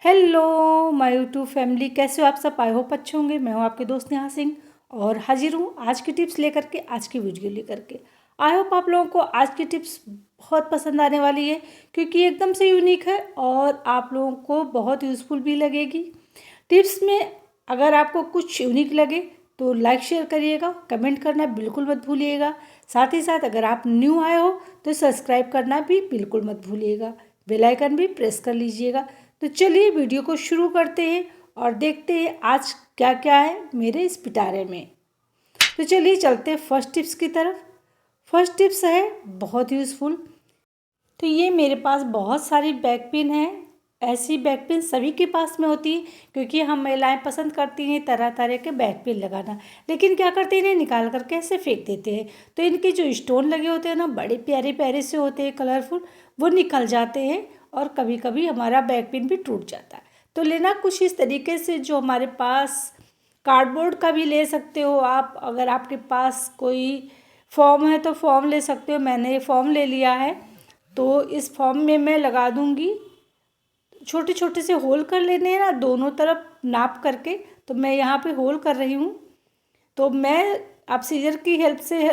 Hello my YouTube family, कैसे हो आप सब। आई होप अच्छे होंगे। मैं हूं आपके दोस्त नेहा सिंह और हाजिर हूं आज की टिप्स लेकर के, आज की वीडियो लेकर के। आई होप आप लोगों को आज की टिप्स बहुत पसंद आने वाली है क्योंकि एकदम से यूनिक है और आप लोगों को बहुत यूज़फुल भी लगेगी। टिप्स में अगर आपको कुछ यूनिक लगे तो लाइक शेयर करिएगा, कमेंट करना बिल्कुल मत भूलिएगा। साथ ही साथ अगर आप न्यू आए हो तो सब्सक्राइब करना भी बिल्कुल मत भूलिएगा, बेल आइकन भी प्रेस कर लीजिएगा। तो चलिए वीडियो को शुरू करते हैं और देखते हैं आज क्या क्या है मेरे इस पिटारे में। तो चलिए चलते हैं फर्स्ट टिप्स की तरफ। फर्स्ट टिप्स है बहुत यूज़फुल। तो ये मेरे पास बहुत सारी बैक पिन है। ऐसी बैक पिन सभी के पास में होती है क्योंकि हम महिलाएं पसंद करती हैं तरह तरह के बैक पिन लगाना, लेकिन क्या करते हैं इन्हें निकाल करके ऐसे फेंक देते हैं। तो इनके जो स्टोन लगे होते हैं ना, बड़े प्यारे प्यारे से होते हैं, कलरफुल, वो निकल जाते हैं और कभी कभी हमारा बैक पिन भी टूट जाता है। तो लेना कुछ इस तरीके से जो हमारे पास कार्डबोर्ड का भी ले सकते हो आप। अगर आपके पास कोई फॉर्म है तो फॉर्म ले सकते हो। मैंने ये फॉर्म ले लिया है तो इस फॉर्म में मैं लगा दूंगी। छोटे छोटे से होल कर लेने हैं ना दोनों तरफ नाप करके। तो मैं यहाँ पे होल कर रही हूँ। तो मैं अब सीजर की हेल्प से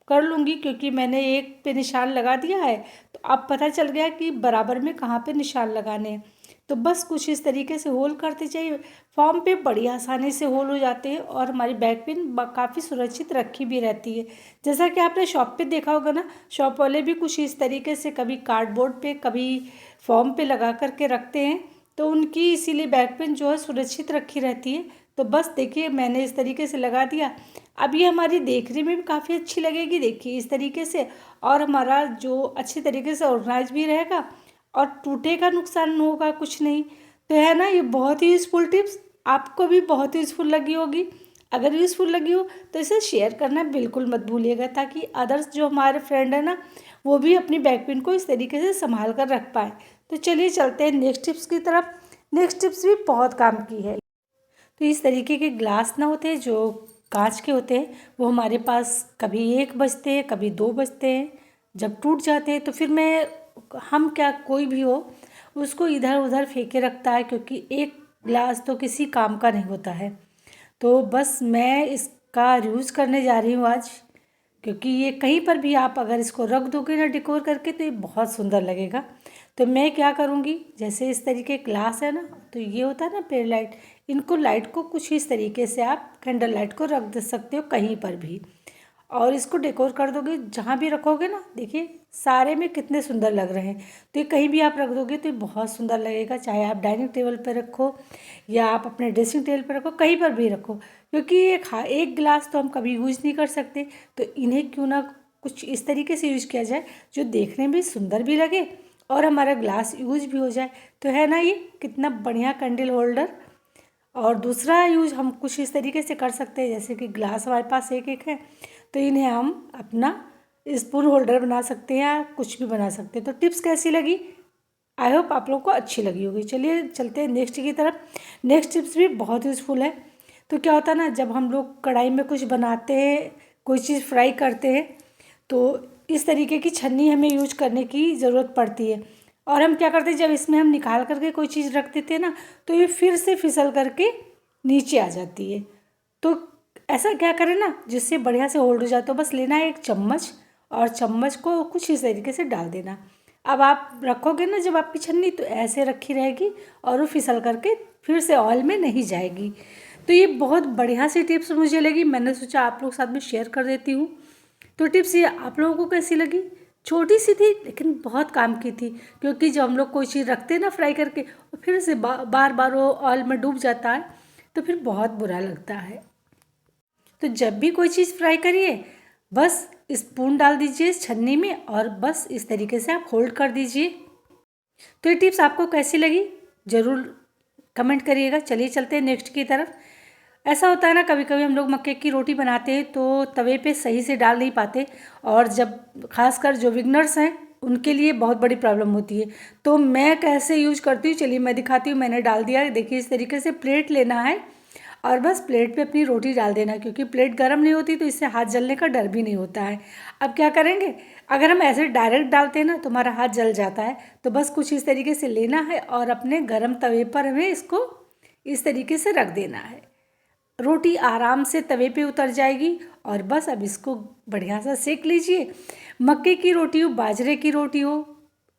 कर लूँगी क्योंकि मैंने एक पे निशान लगा दिया है। तो अब पता चल गया कि बराबर में कहाँ पे निशान लगाने हैं। तो बस कुछ इस तरीके से होल करते जाइए। फॉर्म पे बड़ी आसानी से होल हो जाते हैं और हमारी बैक पिन काफ़ी सुरक्षित रखी भी रहती है। जैसा कि आपने शॉप पे देखा होगा ना, शॉप वाले भी कुछ इस तरीके से कभी कार्डबोर्ड पे कभी फॉर्म पे लगा करके रखते हैं। तो उनकी इसीलिए बैक पिन जो है सुरक्षित रखी रहती है। तो बस देखिए मैंने इस तरीके से लगा दिया। अब ये हमारी देखने में भी काफ़ी अच्छी लगेगी, देखिए इस तरीके से। और हमारा जो अच्छी तरीके से ऑर्गेनाइज भी रहेगा और टूटेगा, नुकसान होगा कुछ नहीं। तो है ना, ये बहुत ही यूज़फुल टिप्स आपको भी बहुत यूज़फुल लगी होगी। अगर यूज़फुल लगी हो तो इसे शेयर करना बिल्कुल मत भूलिएगा ताकि अदर्स जो हमारे फ्रेंड है ना, वो भी अपनी बैक पिन को इस तरीके से संभाल कर रख पाए। तो चलिए चलते हैं नेक्स्ट टिप्स की तरफ। नेक्स्ट टिप्स भी बहुत काम की है। तो इस तरीके के ग्लास ना होते हैं जो कांच के होते हैं, वो हमारे पास कभी एक बजते हैं कभी दो बजते हैं। जब टूट जाते हैं तो फिर हम क्या, कोई भी हो उसको इधर उधर फेंके रखता है क्योंकि एक ग्लास तो किसी काम का नहीं होता है। तो बस मैं इसका यूज़ करने जा रही हूँ आज क्योंकि ये कहीं पर भी आप अगर इसको रख दोगे ना डेकोर करके तो ये बहुत सुंदर लगेगा। तो मैं क्या करूँगी, जैसे इस तरीके ग्लास है ना, तो ये होता है ना पेड़ लाइट, इनको लाइट को कुछ इस तरीके से आप कैंडल लाइट को रख दे सकते हो कहीं पर भी और इसको डेकोर कर दोगे। जहाँ भी रखोगे ना, देखिए सारे में कितने सुंदर लग रहे हैं। तो ये कहीं भी आप रख दोगे तो ये बहुत सुंदर लगेगा, चाहे आप डाइनिंग टेबल पर रखो या आप अपने ड्रेसिंग टेबल पर रखो, कहीं पर भी रखो। क्योंकि एक गिलास तो हम कभी यूज़ नहीं कर सकते, तो इन्हें क्यों ना कुछ इस तरीके से यूज़ किया जाए जो देखने में सुंदर भी लगे और हमारा ग्लास यूज भी हो जाए। तो है ना, ये कितना बढ़िया कैंडल होल्डर। और दूसरा यूज हम कुछ इस तरीके से कर सकते हैं, जैसे कि ग्लास हमारे पास एक एक है तो इन्हें हम अपना स्पून होल्डर बना सकते हैं या कुछ भी बना सकते हैं। तो टिप्स कैसी लगी, आई होप आप लोगों को अच्छी लगी होगी। चलिए चलते हैं नेक्स्ट की तरफ। नेक्स्ट टिप्स भी बहुत यूज़फुल है। तो क्या होता है ना, जब हम लोग कढ़ाई में कुछ बनाते हैं, कोई चीज़ फ्राई करते हैं, तो इस तरीके की छन्नी हमें यूज करने की ज़रूरत पड़ती है। और हम क्या करते हैं, जब इसमें हम निकाल करके कोई चीज़ रख देते हैं ना, तो ये फिर से फिसल करके नीचे आ जाती है। तो ऐसा क्या करें ना जिससे बढ़िया से होल्ड हो जाए। तो बस लेना है एक चम्मच और चम्मच को कुछ इस तरीके से डाल देना। अब आप रखोगे ना जब आपकी छन्नी, तो ऐसे रखी रहेगी और वो फिसल करके फिर से ऑयल में नहीं जाएगी। तो ये बहुत बढ़िया सी टिप्स मुझे लगी, मैंने सोचा आप लोग साथ में शेयर कर देती हूँ। तो टिप्स ये आप लोगों को कैसी लगी। छोटी सी थी लेकिन बहुत काम की थी क्योंकि जब हम लोग कोई चीज़ रखते हैं ना फ्राई करके और फिर से बार बार वो ऑयल में डूब जाता है तो फिर बहुत बुरा लगता है। तो जब भी कोई चीज़ फ्राई करिए बस स्पून डाल दीजिए इस छन्नी में और बस इस तरीके से आप होल्ड कर दीजिए। तो ये टिप्स आपको कैसी लगी ज़रूर कमेंट करिएगा। चलिए चलते हैं नेक्स्ट की तरफ। ऐसा होता है ना, कभी कभी हम लोग मक्के की रोटी बनाते हैं तो तवे पे सही से डाल नहीं पाते और जब खासकर जो बिगनर्स हैं उनके लिए बहुत बड़ी प्रॉब्लम होती है। तो मैं कैसे यूज करती हूँ चलिए मैं दिखाती हूँ। मैंने डाल दिया, देखिए इस तरीके से प्लेट लेना है और बस प्लेट पे अपनी रोटी डाल देना, क्योंकि प्लेट गर्म नहीं होती तो इससे हाथ जलने का डर भी नहीं होता है। अब क्या करेंगे, अगर हम ऐसे डायरेक्ट डालते हैं ना तो हमारा हाथ जल जाता है। तो बस कुछ इस तरीके से लेना है और अपने गर्म तवे पर हमें इसको इस तरीके से रख देना है। रोटी आराम से तवे पे उतर जाएगी और बस अब इसको बढ़िया सा सेक लीजिए। मक्के की रोटी हो, बाजरे की रोटी हो,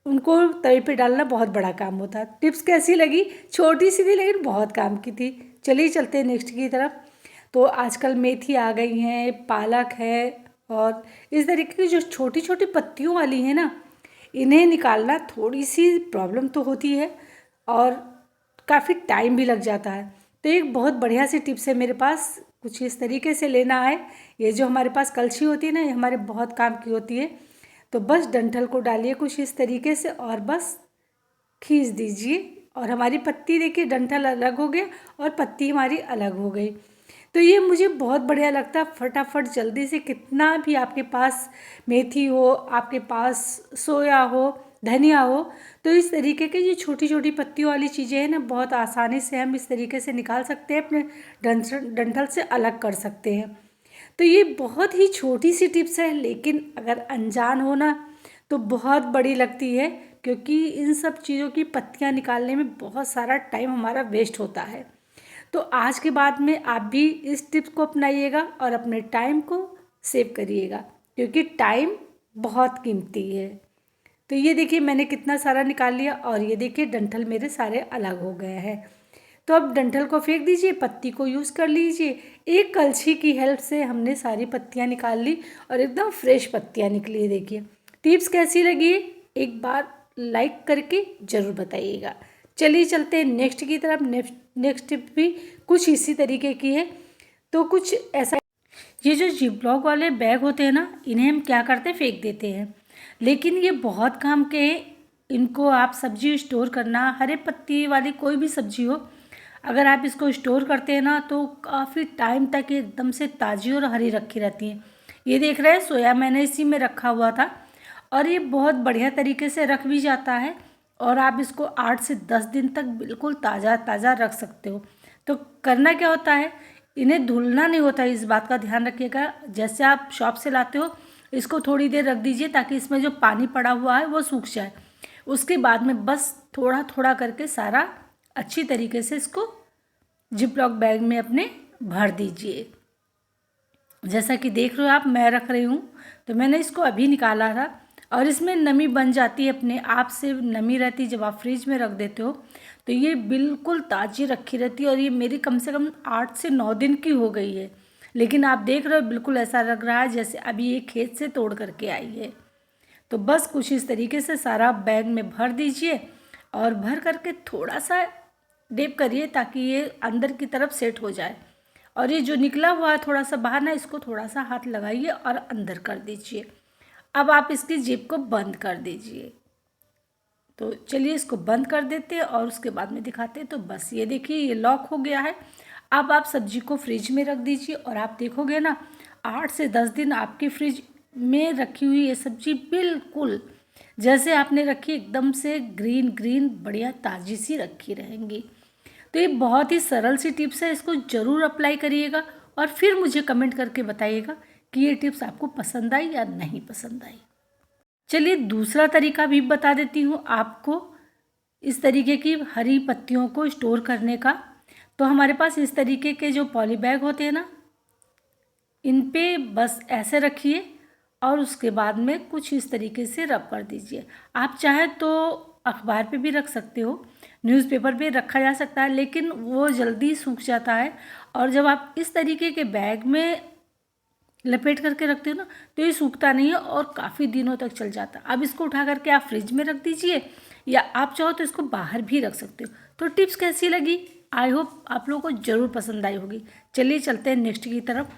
उनको तवे पे डालना बहुत बड़ा काम होता है। टिप्स कैसी लगी? छोटी सी थी लेकिन बहुत काम की थी। चलिए चलते हैं नेक्स्ट की तरफ। तो आजकल मेथी आ गई हैं, पालक है, और इस तरीके की जो छोटी छोटी पत्तियों वाली है ना, इन्हें निकालना थोड़ी सी प्रॉब्लम तो होती है और काफ़ी टाइम भी लग जाता है। तो एक बहुत बढ़िया सी टिप्स है मेरे पास, कुछ इस तरीके से लेना है। ये जो हमारे पास कलछी होती है ना, ये हमारे बहुत काम की होती है। तो बस डंठल को डालिए कुछ इस तरीके से और बस खींच दीजिए और हमारी पत्ती देखिए, डंठल अलग हो गया और पत्ती हमारी अलग हो गई। तो ये मुझे बहुत बढ़िया लगता है। फटाफट जल्दी से, कितना भी आपके पास मेथी हो, आपके पास सोया हो, धनिया हो, तो इस तरीके की ये छोटी छोटी पत्तियों वाली चीज़ें हैं ना, बहुत आसानी से हम इस तरीके से निकाल सकते हैं, अपने डंठल से अलग कर सकते हैं। तो ये बहुत ही छोटी सी टिप्स है, लेकिन अगर अनजान हो ना तो बहुत बड़ी लगती है, क्योंकि इन सब चीज़ों की पत्तियाँ निकालने में बहुत सारा टाइम हमारा वेस्ट होता है। तो आज के बाद में आप भी इस टिप्स को अपनाइएगा और अपने टाइम को सेव करिएगा, क्योंकि टाइम बहुत कीमती है। तो ये देखिए मैंने कितना सारा निकाल लिया और ये देखिए डंठल मेरे सारे अलग हो गए हैं। तो अब डंठल को फेंक दीजिए, पत्ती को यूज़ कर लीजिए। एक कलछी की हेल्प से हमने सारी पत्तियाँ निकाल ली और एकदम फ्रेश पत्तियाँ निकली है। देखिए टिप्स कैसी लगी, एक बार लाइक करके ज़रूर बताइएगा। चलिए चलते हैं नेक्स्ट की तरफ। नेक्स्ट टिप भी कुछ इसी तरीके की है। तो कुछ ऐसा, ये जो जिपलॉक वाले बैग होते हैं ना, इन्हें हम क्या करते हैं, फेंक देते हैं, लेकिन ये बहुत काम के हैं। इनको आप सब्जी स्टोर करना, हरे पत्ती वाली कोई भी सब्जी हो, अगर आप इसको स्टोर करते हैं ना तो काफ़ी टाइम तक ये एकदम से ताज़ी और हरी रखी रहती हैं। ये देख रहे हैं, सोया मैंने इसी में रखा हुआ था और ये बहुत बढ़िया तरीके से रख भी जाता है और आप इसको 8 से 10 दिन तक बिल्कुल ताज़ा ताज़ा रख सकते हो। तो करना क्या होता है, इन्हें धुलना नहीं होता है, इस बात का ध्यान रखिएगा। जैसे आप शॉप से लाते हो, इसको थोड़ी देर रख दीजिए ताकि इसमें जो पानी पड़ा हुआ है वो सूख जाए। उसके बाद में बस थोड़ा थोड़ा करके सारा अच्छी तरीके से इसको जिपलॉक बैग में अपने भर दीजिए। जैसा कि देख रहे हो आप, मैं रख रही हूँ, तो मैंने इसको अभी निकाला था और इसमें नमी बन जाती है, अपने आप से नमी रहती है। जब आप फ्रिज में रख देते हो तो ये बिल्कुल ताज़ी रखी रहती है और ये मेरी कम से कम 8 से 9 दिन की हो गई है। लेकिन आप देख रहे हो बिल्कुल ऐसा लग रहा है जैसे अभी ये खेत से तोड़ करके आई है। तो बस कुछ इस तरीके से सारा बैग में भर दीजिए और भर करके थोड़ा सा डीप करिए ताकि ये अंदर की तरफ सेट हो जाए। और ये जो निकला हुआ है थोड़ा सा बाहर ना, इसको थोड़ा सा हाथ लगाइए और अंदर कर दीजिए। अब आप इसकी जेब को बंद कर दीजिए। तो चलिए इसको बंद कर देते हैं और उसके बाद में दिखाते हैं। तो बस ये देखिए, ये लॉक हो गया है। अब आप सब्जी को फ्रिज में रख दीजिए और आप देखोगे ना, 8 से 10 दिन आपकी फ्रिज में रखी हुई ये सब्जी बिल्कुल जैसे आपने रखी, एकदम से ग्रीन ग्रीन बढ़िया ताज़ी सी रखी रहेंगी। तो ये बहुत ही सरल सी टिप्स है, इसको ज़रूर अप्लाई करिएगा और फिर मुझे कमेंट करके बताइएगा कि ये टिप्स आपको पसंद आई या नहीं पसंद आई। चलिए दूसरा तरीका भी बता देती हूँ आपको इस तरीके की हरी पत्तियों को स्टोर करने का। तो हमारे पास इस तरीके के जो पॉली बैग होते हैं ना, इन पे बस ऐसे रखिए और उसके बाद में कुछ इस तरीके से रब कर दीजिए। आप चाहे तो अखबार पे भी रख सकते हो, न्यूज़पेपर पे रखा जा सकता है, लेकिन वो जल्दी सूख जाता है। और जब आप इस तरीके के बैग में लपेट करके रखते हो ना तो ये सूखता नहीं है और काफ़ी दिनों तक चल जाता है। अब इसको उठा करके आप फ्रिज में रख दीजिए या आप चाहो तो इसको बाहर भी रख सकते हो। तो टिप्स कैसी लगी? आई होप आप लोगों को ज़रूर पसंद आई होगी। चलिए चलते हैं नेक्स्ट की तरफ।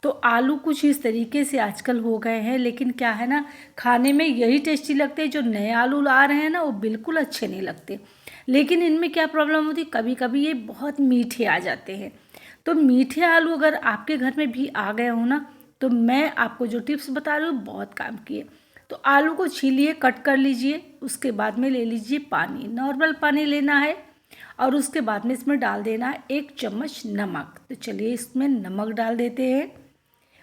तो आलू कुछ इस तरीके से आजकल हो गए हैं, लेकिन क्या है ना, खाने में यही टेस्टी लगते हैं। जो नए आलू ला रहे हैं ना, वो बिल्कुल अच्छे नहीं लगते। लेकिन इनमें क्या प्रॉब्लम होती है, कभी कभी ये बहुत मीठे आ जाते हैं। तो मीठे आलू अगर आपके घर में भी आ गए हो ना, तो मैं आपको जो टिप्स बता रही हूँ बहुत काम की है। तो आलू को छीलिए, कट कर लीजिए, उसके बाद में ले लीजिए पानी, नॉर्मल पानी लेना है और उसके बाद में इसमें डाल देना है 1 चम्मच नमक। तो चलिए इसमें नमक डाल देते हैं,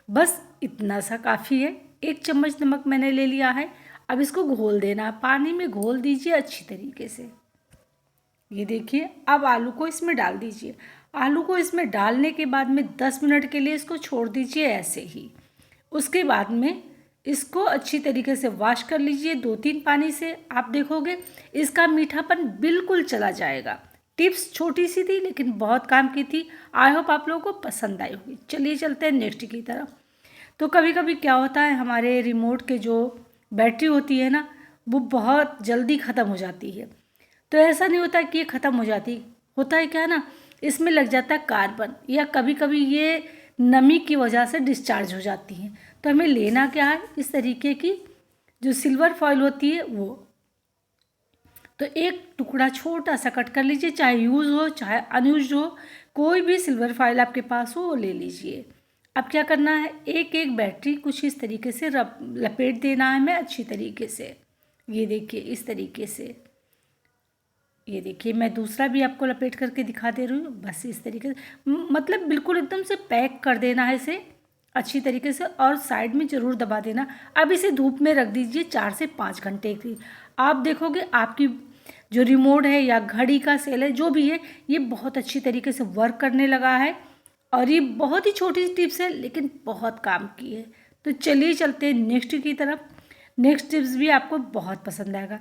बस इतना सा काफ़ी है। 1 चम्मच नमक मैंने ले लिया है। अब इसको घोल देना है, पानी में घोल दीजिए अच्छी तरीके से। ये देखिए, अब आलू को इसमें डाल दीजिए। आलू को इसमें डालने के बाद में 10 मिनट के लिए इसको छोड़ दीजिए ऐसे ही। उसके बाद में इसको अच्छी तरीके से वॉश कर लीजिए 2-3 पानी से। आप देखोगे इसका मीठापन बिल्कुल चला जाएगा। टिप्स छोटी सी थी लेकिन बहुत काम की थी। आई होप आप लोगों को पसंद आई होगी। चलिए चलते हैं नेक्स्ट की तरफ। तो कभी कभी क्या होता है, हमारे रिमोट के जो बैटरी होती है ना, वो बहुत जल्दी ख़त्म हो जाती है। तो ऐसा नहीं होता कि ये ख़त्म हो जाती, होता है क्या ना, इसमें लग जाता है कार्बन, या कभी कभी ये नमी की वजह से डिस्चार्ज हो जाती हैं। तो हमें लेना क्या है, इस तरीके की जो सिल्वर फॉइल होती है वो। तो एक टुकड़ा छोटा सा कट कर लीजिए, चाहे यूज़ हो चाहे अनयूज हो, कोई भी सिल्वर फॉइल आपके पास हो वो ले लीजिए। अब क्या करना है, एक एक बैटरी कुछ इस तरीके से लपेट देना है हमें अच्छी तरीके से। ये देखिए इस तरीके से। ये देखिए मैं दूसरा भी आपको लपेट करके दिखा दे रही हूँ, बस इस तरीके से, मतलब बिल्कुल एकदम से पैक कर देना है इसे अच्छी तरीके से, और साइड में ज़रूर दबा देना। अब इसे धूप में रख दीजिए 4 से 5 घंटे के लिए। आप देखोगे आपकी जो रिमोट है या घड़ी का सेल है जो भी है, ये बहुत अच्छी तरीके से वर्क करने लगा है। और ये बहुत ही छोटी टिप्स है लेकिन बहुत काम की है। तो चलिए चलते हैं नेक्स्ट की तरफ। नेक्स्ट टिप्स भी आपको बहुत पसंद आएगा।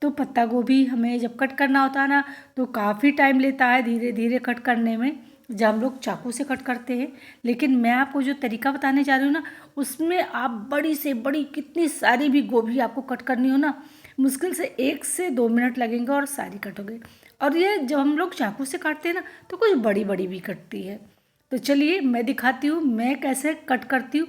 तो पत्ता गोभी हमें जब कट करना होता है ना, तो काफ़ी टाइम लेता है धीरे धीरे कट करने में, जब हम लोग चाकू से कट करते हैं। लेकिन मैं आपको जो तरीका बताने जा रही हूँ ना, उसमें आप बड़ी से बड़ी कितनी सारी भी गोभी आपको कट करनी हो ना, मुश्किल से 1 से 2 मिनट लगेंगे और सारी कट हो गई। और ये जब हम लोग चाकू से काटते हैं ना, तो कुछ बड़ी बड़ी भी कटती है। तो चलिए मैं दिखाती हूँ मैं कैसे कट करती हूँ।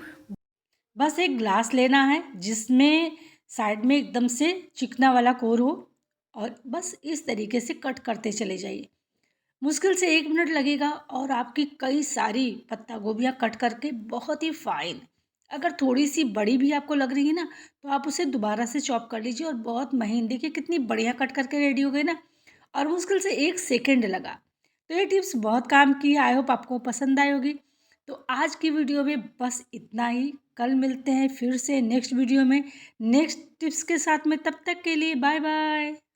बस एक ग्लास लेना है जिसमें साइड में एकदम से चिकना वाला कोर हो, और बस इस तरीके से कट करते चले जाइए। मुश्किल से 1 मिनट लगेगा और आपकी कई सारी पत्ता गोभियाँ कट करके बहुत ही फाइन। अगर थोड़ी सी बड़ी भी आपको लग रही है ना, तो आप उसे दोबारा से चॉप कर लीजिए और बहुत महीन। देखिए कितनी बढ़िया कट करके रेडी हो गई ना, और मुश्किल से 1 सेकेंड लगा। तो ये टिप्स बहुत काम की है, आई होप आपको पसंद आई होगी। तो आज की वीडियो में बस इतना ही। कल मिलते हैं फिर से नेक्स्ट वीडियो में नेक्स्ट टिप्स के साथ में। तब तक के लिए बाय बाय।